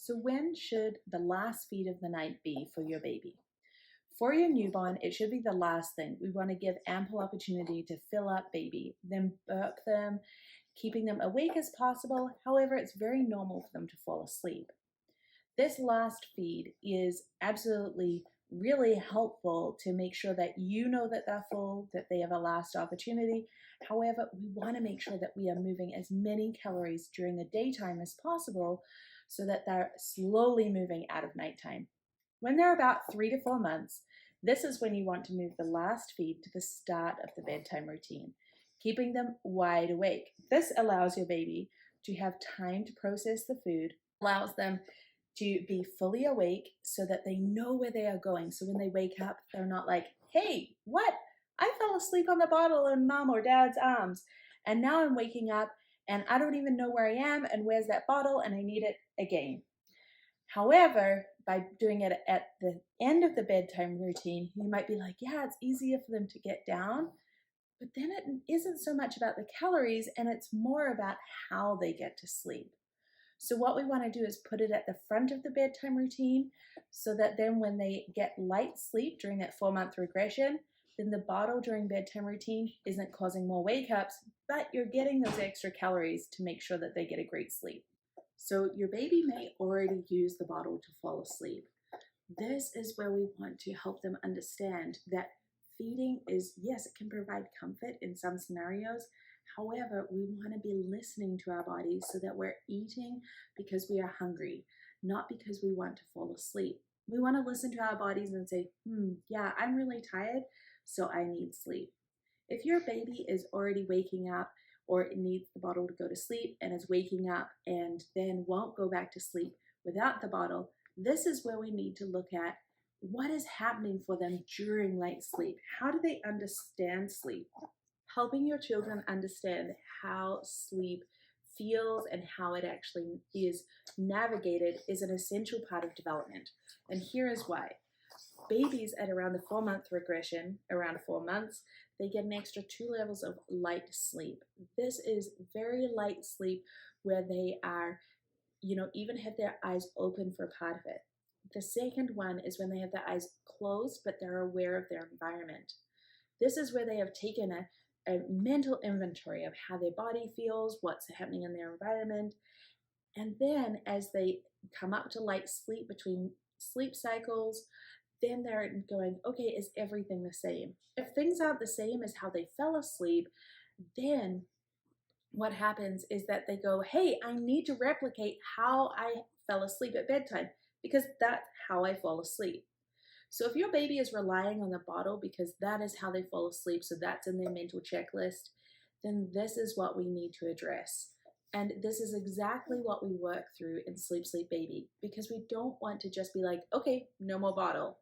So when should the last feed of the night be for your baby? For your newborn, it should be the last thing. We want to give ample opportunity to fill up baby, then burp them, keeping them awake as possible. However, it's very normal for them to fall asleep. This last feed is absolutely really helpful to make sure that you know that they're full, that they have a last opportunity. However, we want to make sure that we are moving as many calories during the daytime as possible so that they're slowly moving out of nighttime. When they're about 3 to 4 months, this is when you want to move the last feed to the start of the bedtime routine, keeping them wide awake. This allows your baby to have time to process the food, allows them to be fully awake so that they know where they are going. So when they wake up, they're not like, hey, what? I fell asleep on the bottle in mom or dad's arms. And now I'm waking up and I don't even know where I am and where's that bottle and I need it again. However, by doing it at the end of the bedtime routine, you might be like, yeah, it's easier for them to get down. But then it isn't so much about the calories and it's more about how they get to sleep. So what we want to do is put it at the front of the bedtime routine so that then when they get light sleep during that 4-month regression, then the bottle during bedtime routine isn't causing more wake ups, but you're getting those extra calories to make sure that they get a great sleep. So your baby may already use the bottle to fall asleep. This is where we want to help them understand that feeding is, yes, it can provide comfort in some scenarios. However, we want to be listening to our bodies so that we're eating because we are hungry, not because we want to fall asleep. We want to listen to our bodies and say, yeah, I'm really tired, so I need sleep. If your baby is already waking up or it needs the bottle to go to sleep and is waking up and then won't go back to sleep without the bottle, this is where we need to look at what is happening for them during light sleep. How do they understand sleep? Helping your children understand how sleep feels and how it actually is navigated is an essential part of development. And here is why. Babies at around the 4-month regression, around 4 months, they get an extra 2 levels of light sleep. This is very light sleep where they are, even have their eyes open for part of it. The second one is when they have their eyes closed, but they're aware of their environment. This is where they have taken a mental inventory of how their body feels, what's happening in their environment. And then as they come up to light sleep between sleep cycles, then they're going, okay, is everything the same? If things aren't the same as how they fell asleep, then what happens is that they go, hey, I need to replicate how I fell asleep at bedtime because that's how I fall asleep. So if your baby is relying on the bottle because that is how they fall asleep, so that's in their mental checklist, then this is what we need to address. And this is exactly what we work through in Sleep Sleep Baby, because we don't want to just be like, okay, no more bottle.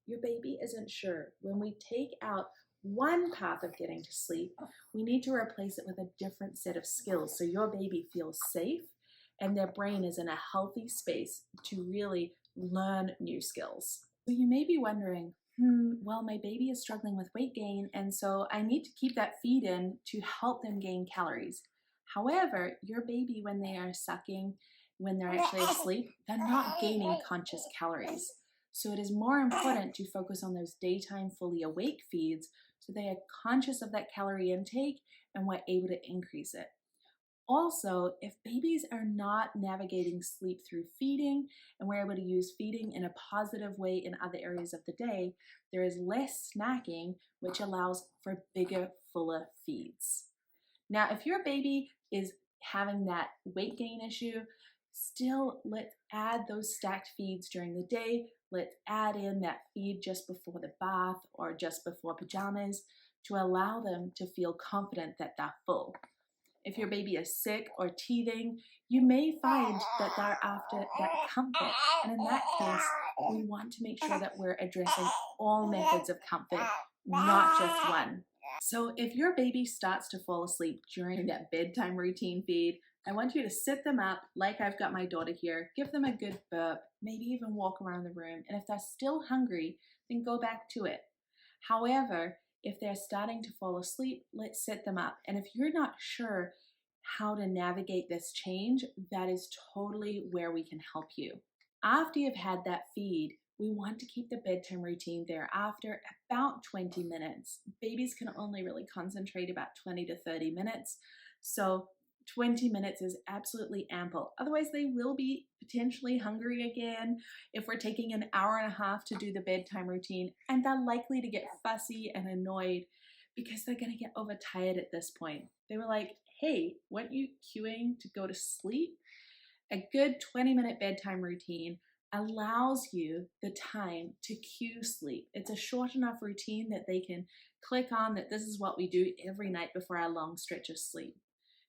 Your baby isn't sure. When we take out one path of getting to sleep, we need to replace it with a different set of skills so your baby feels safe and their brain is in a healthy space to really learn new skills. So you may be wondering, well, my baby is struggling with weight gain, and so I need to keep that feed in to help them gain calories. However, your baby, when they are sucking, when they're actually asleep, they're not gaining conscious calories. So it is more important to focus on those daytime fully awake feeds so they are conscious of that calorie intake and we're able to increase it. Also, if babies are not navigating sleep through feeding and we're able to use feeding in a positive way in other areas of the day, there is less snacking, which allows for bigger, fuller feeds. Now, if your baby is having that weight gain issue, still let's add those stacked feeds during the day. Let's add in that feed just before the bath or just before pajamas to allow them to feel confident that they're full. If your baby is sick or teething, you may find that they're after that comfort. And in that case, we want to make sure that we're addressing all methods of comfort, not just one. So if your baby starts to fall asleep during that bedtime routine feed, I want you to sit them up like I've got my daughter here, give them a good burp, maybe even walk around the room. And if they're still hungry, then go back to it. However, if they're starting to fall asleep, let's sit them up. And if you're not sure how to navigate this change, that is totally where we can help you. After you've had that feed, we want to keep the bedtime routine thereafter about 20 minutes. Babies can only really concentrate about 20 to 30 minutes. So 20 minutes is absolutely ample. Otherwise, they will be potentially hungry again if we're taking an hour and a half to do the bedtime routine, and they're likely to get fussy and annoyed because they're going to get overtired at this point. They were like, hey, weren't you queuing to go to sleep? A good 20-minute bedtime routine allows you the time to cue sleep. It's a short enough routine that they can click on that this is what we do every night before our long stretch of sleep.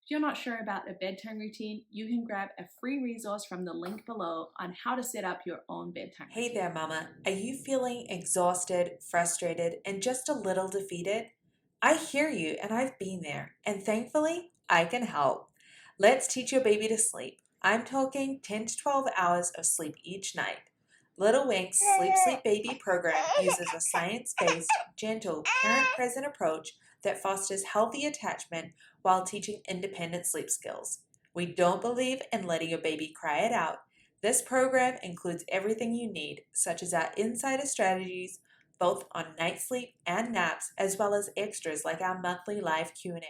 If you're not sure about a bedtime routine, you can grab a free resource from the link below on how to set up your own bedtime routine. Hey there, Mama. Are you feeling exhausted, frustrated, and just a little defeated? I hear you, and I've been there, and thankfully, I can help. Let's teach your baby to sleep. I'm talking 10 to 12 hours of sleep each night. Little Wink's Sleep Baby program uses a science-based, gentle, parent-present approach that fosters healthy attachment while teaching independent sleep skills. We don't believe in letting your baby cry it out. This program includes everything you need, such as our insider strategies, both on night sleep and naps, as well as extras like our monthly live Q&A.